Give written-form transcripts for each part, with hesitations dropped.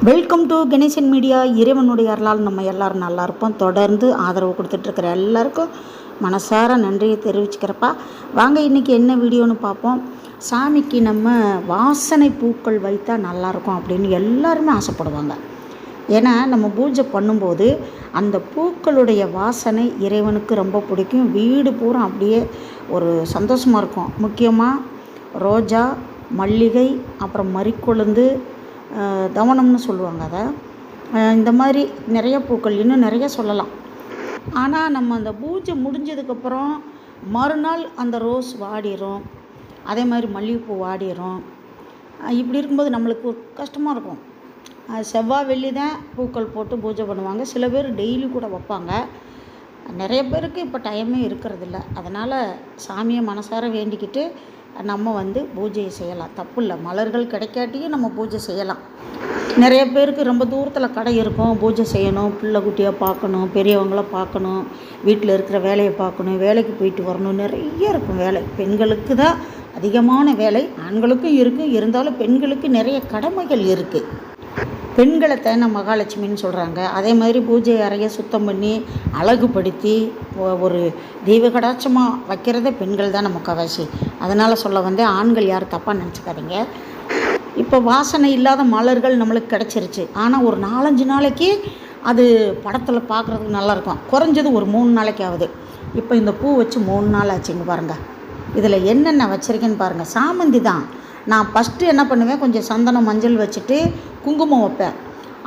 Welcome to Ganesan media. இறைவனுடைய அருளால் நம்ம எல்லோரும் நல்லா இருப்போம். தொடர்ந்து ஆதரவு கொடுத்துட்ருக்கிற எல்லாருக்கும் மனசார நன்றியை தெரிவிச்சுக்கிறப்பா. வாங்க இன்றைக்கி என்ன வீடியோன்னு பார்ப்போம். சாமிக்கு நம்ம வாசனை பூக்கள் வைத்தா நல்லாயிருக்கும் அப்படின்னு எல்லாருமே ஆசைப்படுவாங்க. ஏன்னா நம்ம பூஜை பண்ணும்போது அந்த பூக்களுடைய வாசனை இறைவனுக்கு ரொம்ப பிடிக்கும். வீடு பூரா அப்படியே ஒரு சந்தோஷமாக இருக்கும். முக்கியமாக ரோஜா, மல்லிகை, அப்புறம் மறிக்கொழுந்து, தவனம்னு சொல்லுவாங்க. அதை இந்த மாதிரி நிறைய பூக்கள் இன்னும் நிறைய சொல்லலாம். ஆனால் நம்ம அந்த பூஜை முடிஞ்சதுக்கப்புறம் மறுநாள் அந்த ரோஸ் வாடிடும், அதே மாதிரி மல்லிகைப்பூ வாடிடும். இப்படி இருக்கும்போது நம்மளுக்கு கஷ்டமாக இருக்கும். செவ்வாய் வெள்ளி தான் பூக்கள் போட்டு பூஜை பண்ணுவாங்க. சில பேர் டெய்லி கூட வைப்பாங்க. நிறைய பேருக்கு இப்போ டைமே இருக்கிறதில்ல. அதனால் சாமியை மனசார வேண்டிக்கிட்டு நம்ம பூஜையை செய்யலாம். தப்பு இல்லை. மலர்கள் கிடைக்காட்டியும் நம்ம பூஜை செய்யலாம். நிறைய பேருக்கு ரொம்ப தூரத்தில் கடை இருக்கும். பூஜை செய்யணும், பிள்ளை குட்டியாக பார்க்கணும், பெரியவங்கள பார்க்கணும், வீட்டில் இருக்கிற வேலையை பார்க்கணும், வேலைக்கு போயிட்டு வரணும், நிறைய இருக்கும் வேலை. பெண்களுக்கு தான் அதிகமான வேலை. ஆண்களுக்கும் இருக்குது. இருந்தாலும் பெண்களுக்கு நிறைய கடமைகள் இருக்குது. பெண்களை தேன மகாலட்சுமின்னு சொல்கிறாங்க. அதே மாதிரி பூஜை அறையை சுத்தம் பண்ணி அழகுபடுத்தி ஒரு தெய்வ கடாட்சமாக வைக்கிறதே பெண்கள் தான் நமக்கு அவசியம். அதனால் சொல்ல ஆண்கள் யாரும் தப்பாக நினச்சிக்காதீங்க. இப்போ வாசனை இல்லாத மலர்கள் நம்மளுக்கு கிடச்சிருச்சு. ஆனால் ஒரு 4-5 நாளைக்கு அது படத்தில் பார்க்குறதுக்கு நல்லாயிருக்கும். குறைஞ்சது ஒரு 3 நாளைக்கு ஆகுது. இப்போ இந்த பூ வச்சு 3 நாள் ஆச்சுங்க பாருங்கள். இதில் என்னென்ன வச்சுருக்கேன்னு பாருங்கள். சாமந்தி தான். நான் ஃபஸ்ட்டு என்ன பண்ணுவேன், கொஞ்சம் சந்தனம் மஞ்சள் வச்சுட்டு குங்குமம் வைப்பேன்.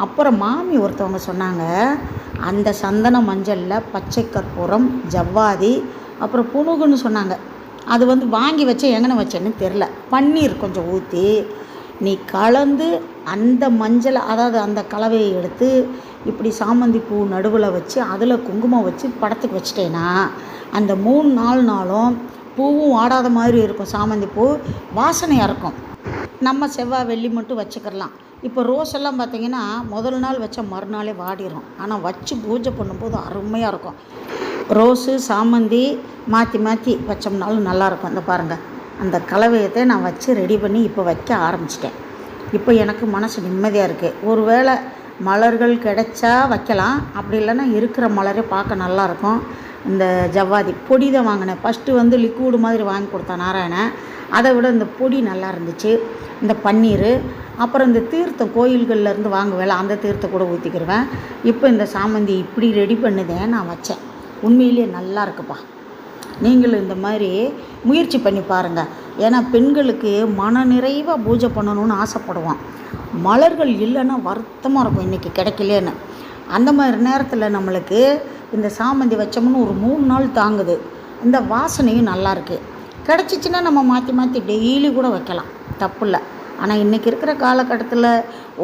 அப்புறம் மாமி ஒருத்தவங்க சொன்னாங்க, அந்த சந்தன மஞ்சளில் பச்சை கற்பூரம், ஜவ்வாதி, அப்புறம் புனுகுன்னு சொன்னாங்க. அது வாங்கி வச்சேன், எங்கன வச்சேன்னு தெரில. பன்னீர் கொஞ்சம் ஊற்றி நீ கலந்து அந்த மஞ்சளை, அதாவது அந்த கலவையை எடுத்து இப்படி சாமந்தி பூ நடுவில் வச்சு அதில் குங்குமம் வச்சு படத்துக்கு வச்சிட்டேன்னா அந்த 3-4 நாளும் பூவும் வாடாத மாதிரி இருக்கும். சாமந்தி பூ வாசனையாக இருக்கும். நம்ம செவ்வாய் வெள்ளி மட்டும் வச்சுக்கலாம். இப்போ ரோஸ் எல்லாம் பார்த்திங்கன்னா முதல் நாள் வச்ச மறுநாளே வாடிடும். ஆனால் வச்சு பூஜை பண்ணும்போது அருமையாக இருக்கும். ரோஸு, சாமந்தி மாற்றி மாற்றி வச்சோம்னாலும் நல்லாயிருக்கும். இந்த பாருங்கள், அந்த கலவையத்தை நான் வச்சு ரெடி பண்ணி இப்போ வைக்க ஆரம்பிச்சிட்டேன். இப்போ எனக்கு மனசு நிம்மதியாக இருக்குது. ஒரு வேளை மலர்கள் கிடைச்சா வைக்கலாம், அப்படி இல்லைன்னா இருக்கிற மலரே பார்க்க நல்லாயிருக்கும். இந்த ஜவ்வாதி பொடி தான் வாங்கினேன். ஃபஸ்ட்டு லிக்விடு மாதிரி வாங்கி கொடுத்தேன் நாராயணன். அதை விட இந்த பொடி நல்லா இருந்துச்சு. இந்த பன்னீர், அப்புறம் இந்த தீர்த்தம் கோயில்கள்லேருந்து வாங்குவேல, அந்த தீர்த்தம் கூட ஊற்றிக்கிடுவேன். இப்போ இந்த சாமந்தி இப்படி ரெடி பண்ணுதேன் நான் வச்சேன். உண்மையிலேயே நல்லா இருக்குப்பா. நீங்களும் இந்த மாதிரி முயற்சி பண்ணி பாருங்கள். ஏன்னா பெண்களுக்கு மன நிறைவாக பூஜை பண்ணணும்னு ஆசைப்படுவான். மலர்கள் இல்லைன்னா வருத்தமாக இருக்கும் இன்றைக்கி கிடைக்கலேன்னு. அந்த மாதிரி நேரத்தில் நம்மளுக்கு இந்த சாமந்தி வச்சோம்னு ஒரு 3 நாள் தாங்குது. இந்த வாசனையும் நல்லாயிருக்கு. கிடச்சிச்சின்னா நம்ம மாற்றி மாற்றி டெய்லி கூட வைக்கலாம், தப்பு இல்லை. ஆனால் இன்றைக்கி இருக்கிற காலகட்டத்தில்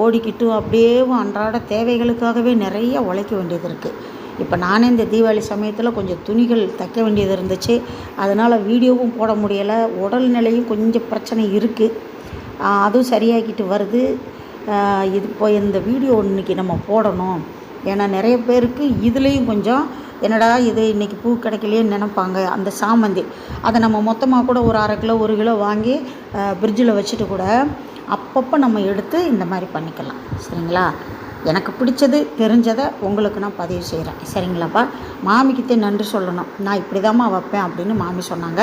ஓடிக்கிட்டு அப்படியே அன்றாட தேவைகளுக்காகவே நிறைய உழைக்க வேண்டியது இருக்குது. இப்போ நானே இந்த தீபாவளி சமயத்தில் கொஞ்சம் துணிகள் தைக்க வேண்டியது இருந்துச்சு. அதனால் வீடியோவும் போட முடியலை. உடல்நிலையும் கொஞ்சம் பிரச்சனை இருக்குது. அதுவும் சரியாகிட்டு வருது. இது இப்போ இந்த வீடியோ இன்றைக்கி நம்ம போடணும். ஏன்னா நிறைய பேருக்கு இதுலேயும் கொஞ்சம் என்னடா இது இன்றைக்கி பூ கிடைக்கலையேன்னு நினைப்பாங்க. அந்த சாமந்தி அதை நம்ம மொத்தமாக கூட ஒரு 1/2 கிலோ 1 கிலோ வாங்கி ஃப்ரிட்ஜில் வச்சுட்டு கூட அப்பப்போ நம்ம எடுத்து இந்த மாதிரி பண்ணிக்கலாம். சரிங்களா? எனக்கு பிடிச்சது தெரிஞ்சதை உங்களுக்கு நான் பதிவு செய்கிறேன். சரிங்களாப்பா? மாமிக்கிட்டே நன்றி சொல்லணும். நான் இப்படி தாம்மா வைப்பேன் அப்படின்னு மாமி சொன்னாங்க.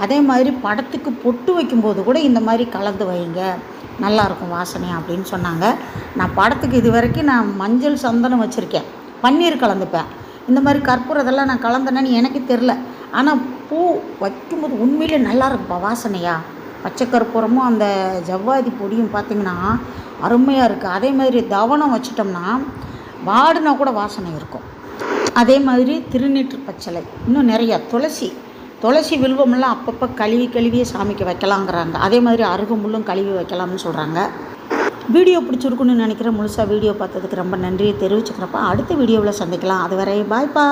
அதே மாதிரி படத்துக்கு பொட்டு வைக்கும்போது கூட இந்த மாதிரி கலந்து வைங்க, நல்லாயிருக்கும் வாசனை அப்படின்னு சொன்னாங்க. நான் படத்துக்கு இது வரைக்கும் நான் மஞ்சள் சந்தனம் வச்சுருக்கேன், பன்னீர் கலந்துப்பேன். இந்த மாதிரி கற்பூரம் இதெல்லாம் நான் கலந்தேன்னு எனக்கு தெரில. ஆனால் பூ வைக்கும்போது உண்மையிலே நல்லா இருக்குப்பா வாசனையா. பச்சை கற்பூரமும் அந்த ஜவ்வாதி பொடியும் பார்த்திங்கன்னா அருமையாக இருக்குது. அதே மாதிரி தவனம் வச்சிட்டோம்னா வாடினா கூட வாசனை இருக்கும். அதே மாதிரி திருநீற்று பச்சளை, இன்னும் நிறையா துளசி வில்வமெல்லாம் அப்பப்போ கழுவியே சாமிக்கு வைக்கலாங்கிறாங்க. அதே மாதிரி அருகம்புல்லும் கழுவி வைக்கலாம்னு சொல்கிறாங்க. வீடியோ பிடிச்சிருக்குன்னு நினைக்கிறேன். முழுசாக வீடியோ பார்த்ததுக்கு ரொம்ப நன்றியை தெரிவிச்சுக்கிறப்ப அடுத்த வீடியோவில் சந்திக்கலாம். அதுவரை பாய்ப்பா.